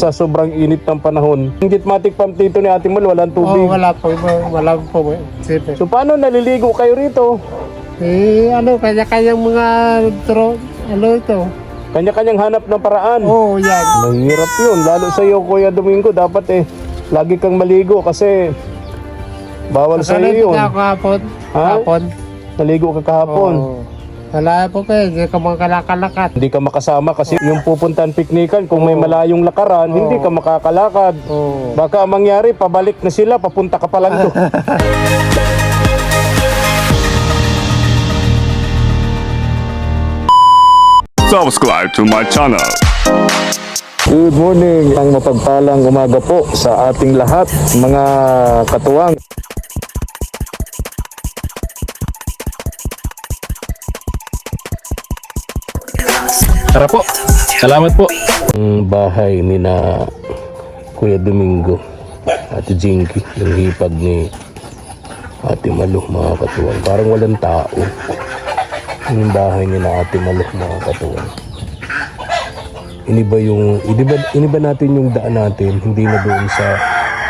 Sa sobrang init ng panahon. Yung gitmatic pump dito ni Ate Mal, walang tubig. wala po. Wala po. Siyempre. So paano naliligo kayo rito? Kanya-kanyang mga ito. Kanya-kanyang hanap ng paraan. Yan. Mahirap yun. Lalo sa iyo, Kuya Domingo, dapat lagi kang maligo kasi bawal sa iyo yun. Kahapon. Ha? Kahapon. Naligo ka kahapon. Wala po hindi ka makalakalakad. Hindi ka makasama kasi yung pupuntahan piknikan, kung may malayong lakaran, hindi ka makakalakad. Baka ang mangyari, pabalik na sila, papunta ka pa lang doon. Subscribe to my channel. Good morning, ang mapagpalang umaga po sa ating lahat, mga katuwang. Tara po, salamat po. Ang bahay ni na Kuya Domingo, Ate Jinky, yung hipag ni Ate Malu, mga katuwang. Parang walang tao. Yung bahay ni na Ate Malu, mga katuwang. Iniba natin yung daan natin, hindi na doon sa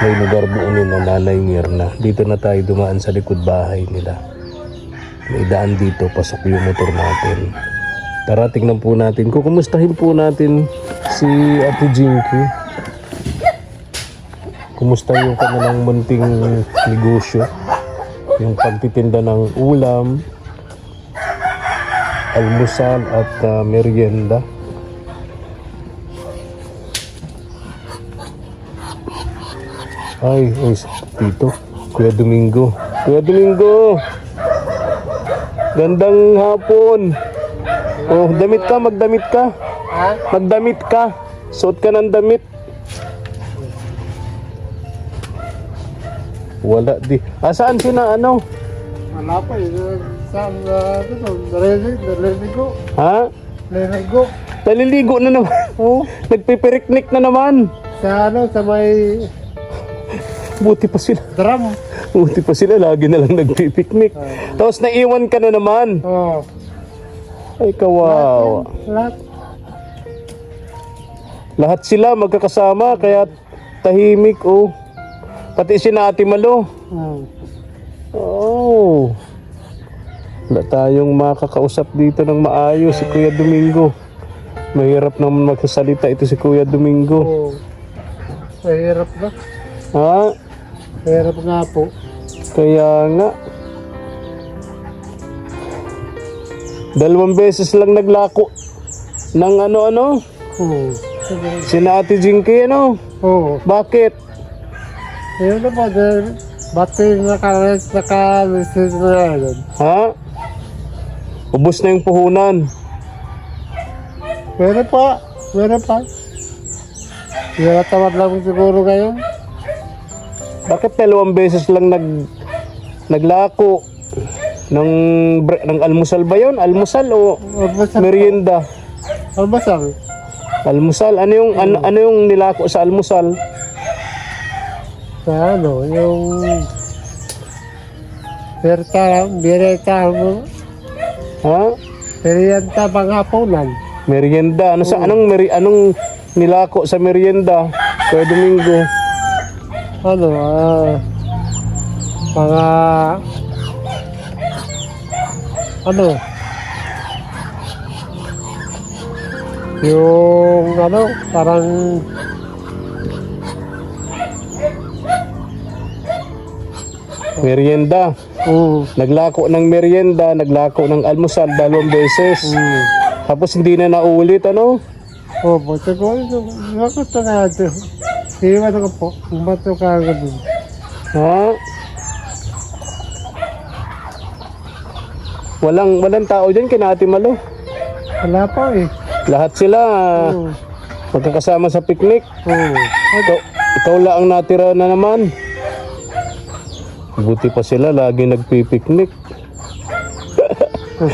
may lugar doon ni na Nanay Mirna. Dito na tayo dumaan sa likod bahay nila. May daan dito, pasok yung motor natin. Tara, tingnan po natin. Kumustahin po natin si Ate Jinky. Kumusta yung kanilang munting negosyo? Yung pagtitinda ng ulam, almusal at merienda. Ay, dito. Kuya Domingo. Kuya Domingo! Gandang hapon. Oh, damit ka, magdamit ka. Ha? Magdamit ka. Suot ka ng damit. Wala di. Saan sina ano? Wala pa Saan narinig ko. Ha? Narinig ko. Naliligo na naman. Nagpipiriknik na naman. Sa may Buti pa sila. drum. Buti pa sila. Lagi na lang nagpipiknik. Tapos naiwan ka na naman. Ay, kawawa. Lahat. Lahat sila magkakasama. Kaya tahimik, oh. Pati si Ate Malo. Oh. Wala tayong makakausap dito ng maayos si Kuya Domingo. Mahirap naman magsasalita ito si Kuya Domingo. Mahirap ba? Ha? Mahirap nga po. Kaya nga. 2 beses lang naglako ng ano-ano. Sina Ate Jinky, ano? Bakit? Yun na po, bati naka-message na yun. Ha? Ubus na yung puhunan. Meron pa. Tamad lang siguro ngayon. Bakit 2 beses lang naglako ng almusal ba yun? Almusal o merienda? Almasal. Almusal. Ano yung nilako sa almusal? Yung Berita mo. Ha? Merienda panghapunan. Merienda. Anong nilako sa merienda? Kuya Domingo. Yung parang Merienda. Naglako ng merienda, naglako ng almusal 2 beses. Tapos hindi na naulit, ano? buti ko. Bakit na ito? Iwan ko po. Bato ka agad din. Ha? Walang tao dyan kina Ate Malo. Wala pa Lahat sila magkakasama sa picnic. Ikaw lang ang natira na naman. Buti pa sila lagi nagpipiknik.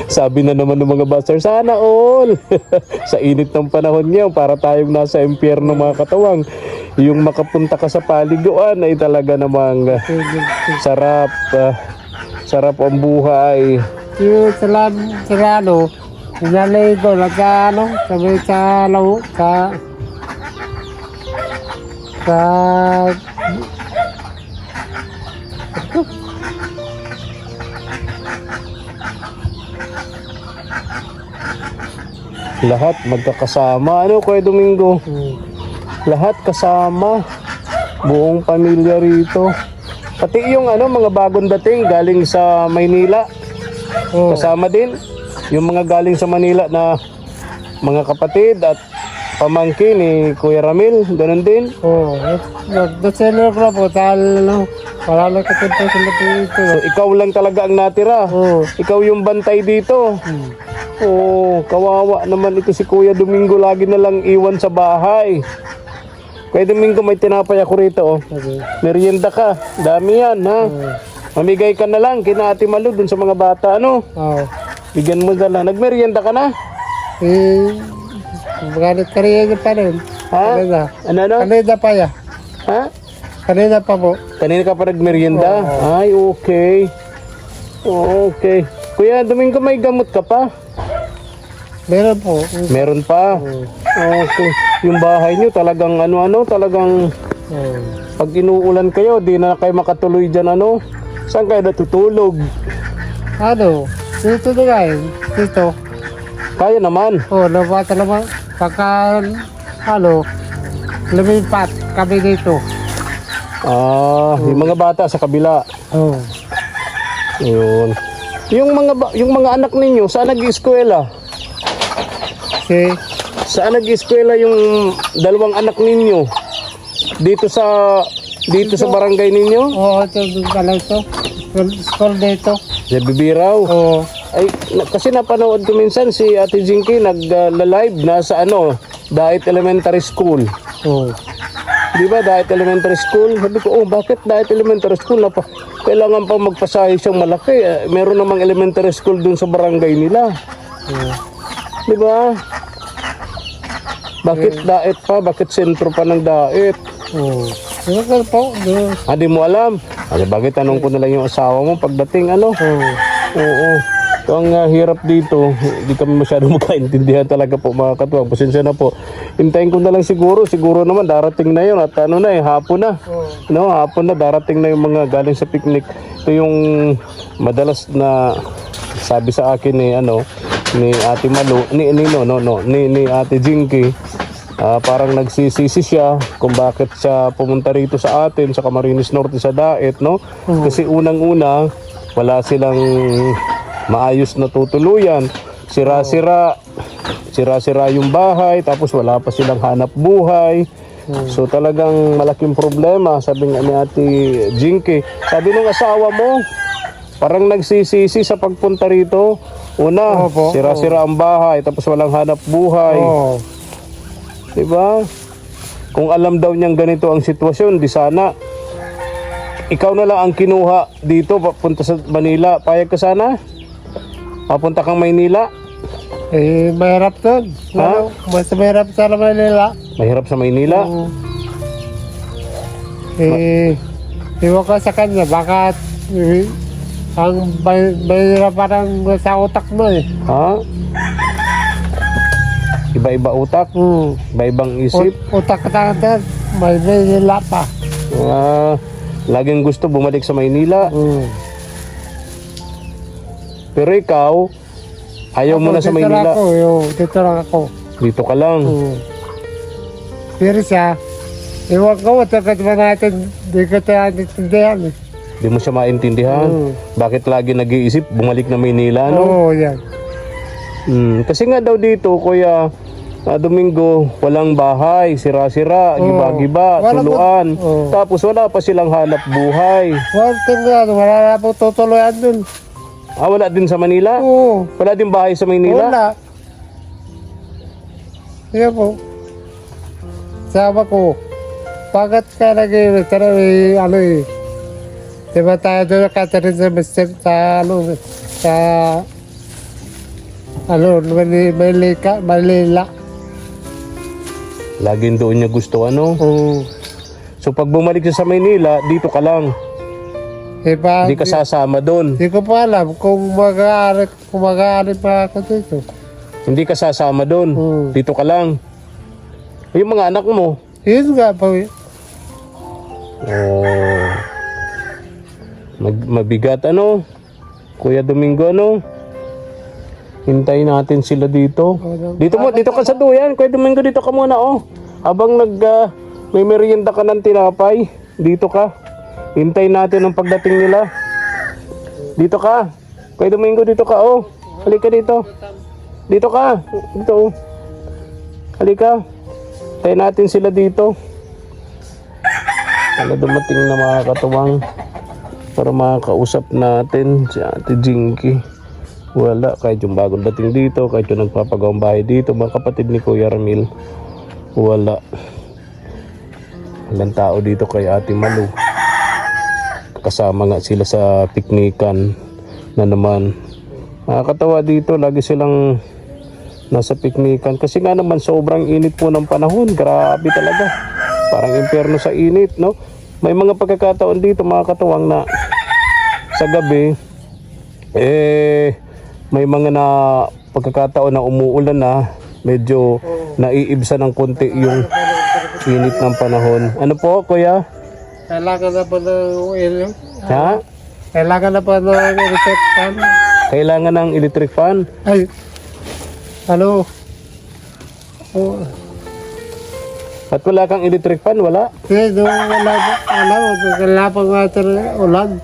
Sabi na naman ng mga bastard, sana all. Sa init ng panahon niya, para tayong nasa impyerno, mga katawang. Yung makapunta ka sa paliguan ay talaga namang sarap. Sarap ang buhay. Yung salano, inalay ko, sabay sa lawo, Sa... Lahat magkakasama. Ano, Kuya Domingo? Lahat kasama. Buong pamilya rito. Pati yung mga bagong dating galing sa Maynila. Oh. Kasama din. Yung mga galing sa Manila na mga kapatid at pamangkin ni Kuya Ramil. Ganun din. Oh, nag-seller ko po dahil wala lang katimpo sila dito. So, ikaw lang talaga ang natira. Oh. Ikaw yung bantay dito. Oh, kawawa naman ito si Kuya Domingo. Lagi na lang iwan sa bahay. Kuya Domingo, may tinapay ako rito. Oh. Okay. Merienda ka. Dami yan, ha? Mamigay ka na lang kina Ate Malu dun sa mga bata, ano? Oh. Bigyan mo na lang. Nagmerienda ka na? Magalit kanina pa rin. Ha? Kanina. Ano? Kanina pa ya. Ha? Kanina pa po. Kanina ka pa nagmerienda? Ay, okay. Okay. Kuya Domingo, may gamot ka pa? Meron po. Meron pa. Okay. Yung bahay niyo talagang talagang Oh. pag inuulan kayo, di na kayo makatuloy dyan, ano? Saan kayo natutulog? Ano? Dito na nga dito. Kaya naman. Oh, nabata naman. Pagka, lumipat kami dito. Yung mga bata sa kabila. Oh. Yun. Yung mga anak ninyo, saan nag-eskwela? Si, Saan nag-eskwela yung dalawang anak ninyo? Dito sa barangay ninyo? oh, ito doon pala ito. School dito. Sa Bibiraw. Oh. Ay, kasi napanood ko minsan si Ate Jinky nag-live na sa Daet Elementary School. Oh. Di ba, Daet Elementary School? Sabi ko, bakit Daet Elementary School? Kailangan pa magpasahe siyang malaki. Meron namang elementary school dun sa barangay nila. Oh. Di ba? Bakit Daet pa? Bakit sentro pa ng Daet? Oh. Doon po. Doon. Di mo alam. Bakit tanong ko na lang yung asawa mo pagdating Oh. Oo. So, ang hirap dito, hindi kami masyado magkaintindihan talaga po mga katuwang. Pasensya na po. Hintayin ko na lang siguro naman darating na yun at hapon na. Hapon na darating na yung mga galing sa picnic. Ito yung madalas na sabi sa akin ni Ate Malu, ni Ate Jinky. Parang nagsisisi siya kung bakit siya pumunta rito sa atin sa Camarines Norte sa Daet, no? Kasi unang-una wala silang maayos na tutuluyan. Sira-sira yung bahay, tapos wala pa silang hanap buhay. So talagang malaking problema, sabi nga ni Ate Jinky. Sabi ng asawa mo, parang nagsisisi sa pagpunta rito. Una, Opo. sira-sira ang bahay, tapos walang hanap buhay. Oh. Diba? Kung alam daw niyang ganito ang sitwasyon, di sana ikaw na lang ang kinuha dito papunta sa Manila. Payag ka sana? Papunta kang Maynila? Mahirap doon. Ha? Mas mahirap sa Manila. Mahirap sa Maynila? Iwan ko sa kanya, baka ang mahirap parang sa utak mo eh. Ha? Iba-iba utak? Iba-ibang isip? Utak ka na may Manila pa. Laging gusto bumalik sa Maynila. Pero ikaw, ayaw mo na sa Maynila. Dito lang ako. Dito ka lang. Pero siya, iwan ko, matagat ba natin, di ko tayo natindihan eh. Di mo siya maintindihan. Bakit lagi nag-iisip bumalik na Maynila, no? Oo, yan. Kasi nga daw dito, Kuya Domingo, walang bahay, sira-sira, giba-giba, Wala tuluan. po. Tapos wala pa silang hanap buhay. Wala na po tutuloyan dun. Wala din sa Manila? Oo. Wala din bahay sa Maynila? Wala. Yan po. Sabi ko, bakit ka nag-iwi? Diba tayo doon nakatarin sa Mr. Manila. Laging doon niya gusto, Oo. So pag bumalik siya sa Maynila, dito ka lang. Diba? Hindi ka sasama doon. Di ko pa alam kung mag-aari pa ako dito. Hindi ka sasama doon. Oo. Dito ka lang. Yung mga anak mo, Yun nga po. Oh. Mabigat ano? Kuya Domingo ano? Hintayin natin sila dito. Dito ka sa duyan. Kuya Domingo, dito ka muna oh. Habang may merienda ka ng tinapay, dito ka. Hintayin natin ang pagdating nila. Dito ka. Kuya Domingo, dito ka oh. Halika dito. Dito ka. Dito oh. Halika. Hintayin natin sila dito. Ano dumating na mga katuwang para makakausap natin si Ate Jinky. Wala, kahit yung bagong dating dito, kahit yung nagpapagawang bahay dito, mga kapatid ni Kuya Ramil, wala. Walang tao dito kay Ate Malu. Kasama nga sila sa piknikan na naman. Nakakatawa dito, lagi silang nasa piknikan kasi nga naman sobrang init po ng panahon. Grabe talaga, parang impyerno sa init, no? May mga pagkakataon dito mga katuwang na sa gabi may mga na pagkakataon na umuulan na medyo naiibsa ng konti yung init ng panahon. Ano po kuya? Kailangan na po ng Ha? Kailangan na po ng electric fan. Kailangan ng electric fan? Ay, ano? Oh, At wala kang electric fan? Wala? kasi doon wala pang water ulan.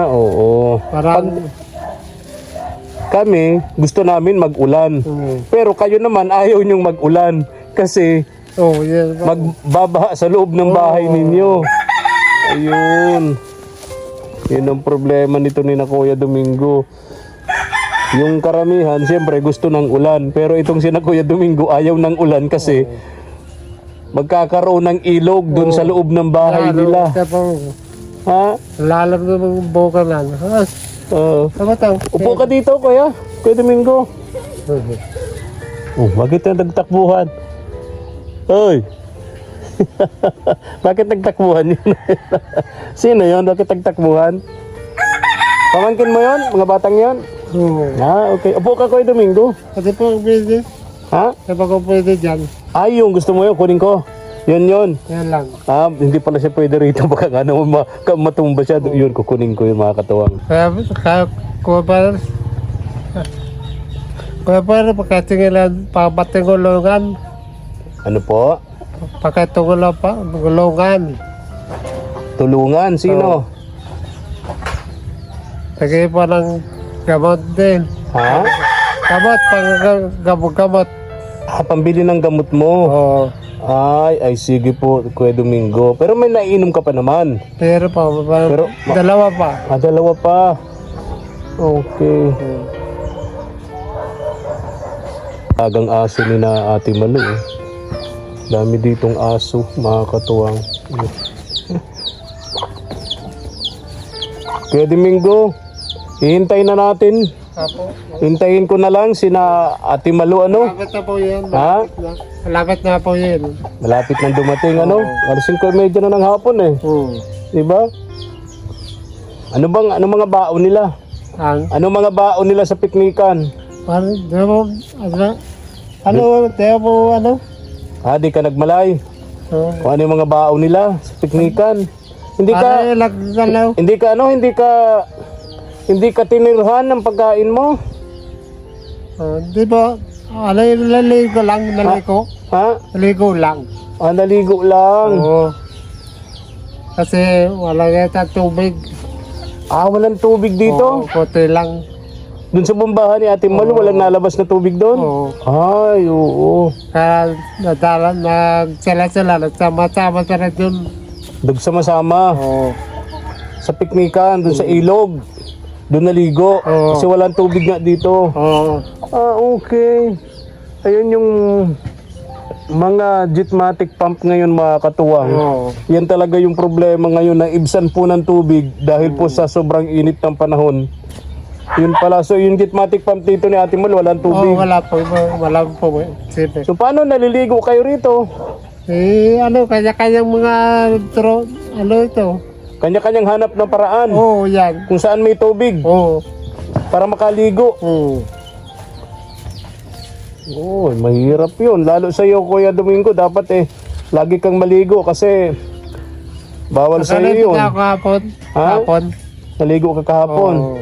Oo. Parang, Kami, gusto namin mag-ulan. Pero kayo naman ayaw nyong mag-ulan kasi yan. magbabaha sa loob ng bahay ninyo. Ayun. Yun ang problema nito ni na Kuya Domingo. Yung karamihan, siyempre gusto ng ulan. Pero itong sina Kuya Domingo ayaw ng ulan kasi magkakaroon ng ilog dun sa loob ng bahay nila. Ha? Lalam na mga buka na. Tama tao. Upo ka dito, Kuya. Kuya Domingo. Bakit na nagtakbuhan? Oy! Bakit nagtakbuhan yun? Sino yun? Bakit nagtakbuhan? Pamangkin mo yun? Mga batang yun? Okay. Upo ka, Kuya Domingo. Kasi po pwede. Ha? Kasi po pwede dyan. Ay, yung gusto mo yun, kunin ko. Yun. Yan lang. Hindi pala siya pwede rito. Baka nga naman matumba siya. Yun, kukunin ko yung mga katuwang. Kaya kuha pa pagkatingilan, papatingulungan. Ano po? Pagkatungulungan. Tulungan? Sino? Lagay pa ng gamot din. Ha? Gamot, gamot. Pambili ng gamot mo. Oo. Ay, sige po, Kuya Domingo. Pero may naiinom ka pa naman. Pero dalawa pa. Dalawa pa. Okay. Agang aso ni na Ate Malu eh. Dami ditong aso, mga katuwang. Kuya Domingo, hihintayin na natin. Apo. Hintayin ko na lang sina Ate Malu ano? Malapit na po yun. Ha? Malapit na po yun. Malapit nang dumating ano? Alas 5:30 na ng hapon eh. Diba? Ano mga baon nila? Ano mga baon nila sa piknikan? Di ka nagmalay? O ano yung mga baon nila sa piknikan? Hindi ka tinirhan ng pagkain mo? Di ba? Naligo lang. Ha? Naligo lang. Naligo lang. Oo. Kasi wala yata tubig. Walang tubig dito? Oo, konti lang. Doon sa bumbahan ni Ate Malu, walang nalabas na tubig doon? Oo. Ay, oo. Kaya nagsala-sala, nagsama-sama sila dun. Nagsama-sama Oo. sa piknikan, doon sa ilog. Doon naligo. Oo. Kasi walang tubig nga dito. Oo. Okay. Ayun yung mga Jetmatic pump ngayon mga katuwang. Oo. Yan talaga yung problema ngayon na ibsan po ng tubig dahil po sa sobrang init ng panahon. Yun pala. So yung Jetmatic pump dito ni Ate Mal, walang tubig. Wala po. Sige. So paano naliligo kayo rito? Kanya-kanyang mga ito. Kanya-kanyang hanap ng paraan. Oo, yan. Kung saan may tubig. Oo. Para makaligo. Oo. Mahirap yun. Lalo sa iyo, Kuya Domingo, dapat lagi kang maligo kasi Bawal sa Nakalipit iyo yun. ako kahapon. Ha? Kahapon. Naligo ka kahapon. Oo.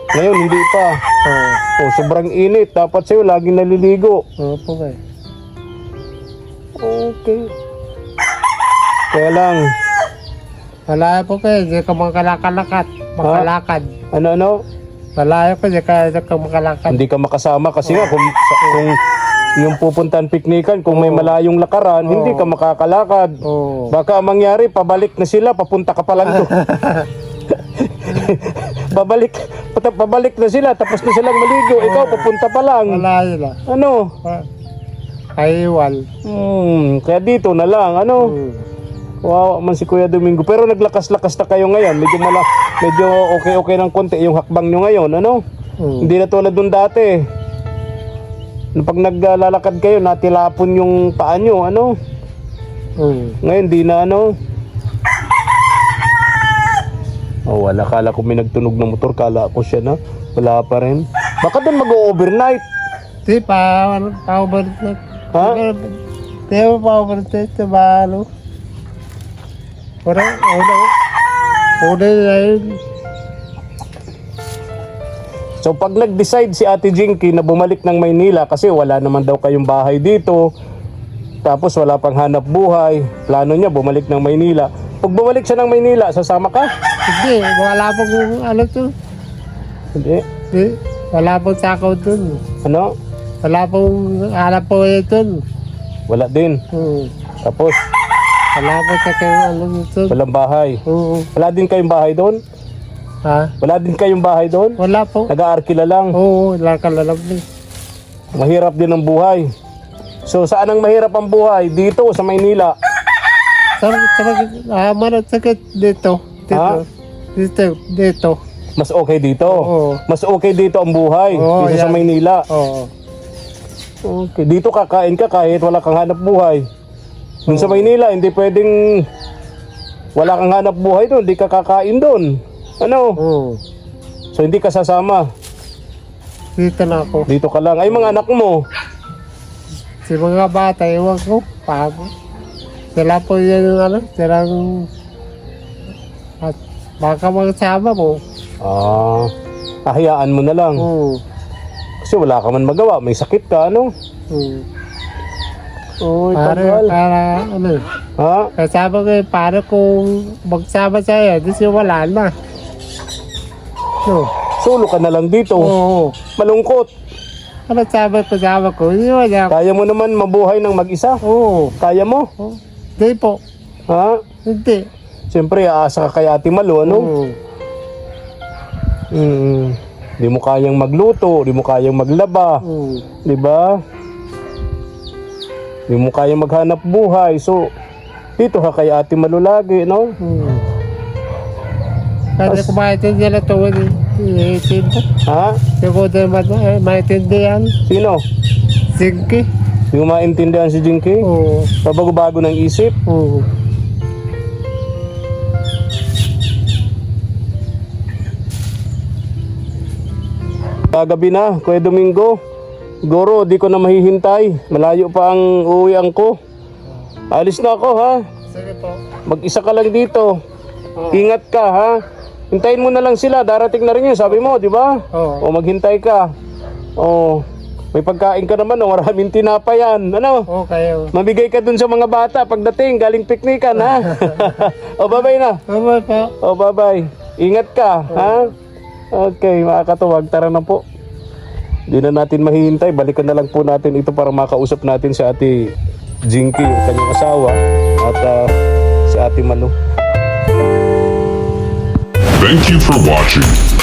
Ngayon, hindi pa. Oo. Oh, sobrang init. Dapat sa'yo, laging naliligo. Oo po ba? Okay. Kaya lang, Malayo po kayo, hindi ka makalakad. ano? Malayo ko, hindi ka makalakad. Hindi ka makasama kasi nga kung yung pupuntahan piknikan, kung may malayong lakaran, hindi ka makakalakad. Oo. Baka ang mangyari, pabalik na sila, papunta ka pa lang doon. pabalik na sila, tapos na silang maligo, ikaw papunta pa lang. Malayo na. Ano? Kaiwal. Kaya dito na lang, ano? Wow, man si Kuya Domingo. Pero naglakas-lakas na kayo ngayon. Medyo okay ng konti yung hakbang nyo ngayon, ano? Hindi na tulad nung dati. Pag naglalakad kayo, natilapon yung paa nyo, ano? Ngayon, di na, ano? Oh, wala. Kala ko may nagtunog ng motor. Kala ko siya na. Wala pa rin. Baka doon mag-overnight. Di pa-overnight. Ha? Di ba pa-overnight sa balo? Una na yun. So pag nag-decide si Ate Jinky na bumalik ng Maynila kasi wala naman daw kayong bahay dito, tapos wala pang hanap buhay, plano niya bumalik ng Maynila. Pag bumalik siya ng Maynila, sasama ka? Hindi, wala pong ano to. Hindi. Di, wala pong sakaw dun. Ano? Wala pong hanap po dun. Wala din. Tapos, Wala pong sakaw ano dun. walang bahay. Wala din kayong bahay doon? Ha? Wala din kayong bahay doon? Wala po. Nag-aarkila lang. Oo, wala ka lalab din. Mahirap din ang buhay. So saan ang mahirap ang buhay? Dito sa Maynila. Sakit dito. Ha? Dito. Mas okay dito. Oo. Mas okay dito ang buhay Oo, kaysa sa yan. Maynila. Oo. Okay, dito kakain ka kahit wala kang hanap buhay. Dun sa Maynila, hindi pwedeng wala kang hanap buhay doon, hindi ka kakain doon. Ano? Oo. So hindi ka sasama. Dito na ako. Dito ka lang. Ay mga anak mo. Si mga bata, iwan ko. Pago. Sila po yan yung ano. Silang... At baka magsama mo. Ahayaan mo na lang. Oo. Kasi wala ka man magawa. May sakit ka, ano? Uy, tagal. Para ano. Ha? Kasama ko para kung magsama sa'yo, di siya wala na. No. Solo ka na lang dito. Oo. Malungkot. Ano kasama ko? Hindi wala. Kaya mo naman mabuhay ng mag-isa. Oo. Kaya mo? Hindi po. Ha? Hindi. Siyempre, aasa ka kay Ate Malo, ano? Oo. Di mo kayang magluto, di mo kayang maglaba, Oo. di ba? Di mo kayang maghanap buhay. So, dito ka kay Ate Malo lagi, no? Oo. Kasi kung maintindihan na ito, itin po. Ha? Hindi ko din maintindihan. Sino? Singki. Di mo maintindihan si Jinky? Oo. Pabago-bago ng isip? Oo. Kagabi na, Kuya Domingo. Siguro, di ko na mahihintay. Malayo pa ang uuwian ko. Alis na ako, ha? Sige po. Mag-isa ka lang dito. Ingat ka, ha? Hintayin mo na lang sila. Darating na rin yun, sabi mo, di ba? Oo. O maghintay ka. O, may pagkain ka naman, o maraming tinapay yan. Ano? Okay. Mamigay ka dun sa mga bata pagdating, galing piknikan, ha? O, bye-bye na. Bye po. O, bye-bye. Ingat ka, ha? Okay, mga katuwag, tara na po. Hindi na natin mahihintay. Balikan na lang po natin ito para makausap natin si Ate Jinky, yung kanyang asawa, at si Ate Malo. Thank you for watching.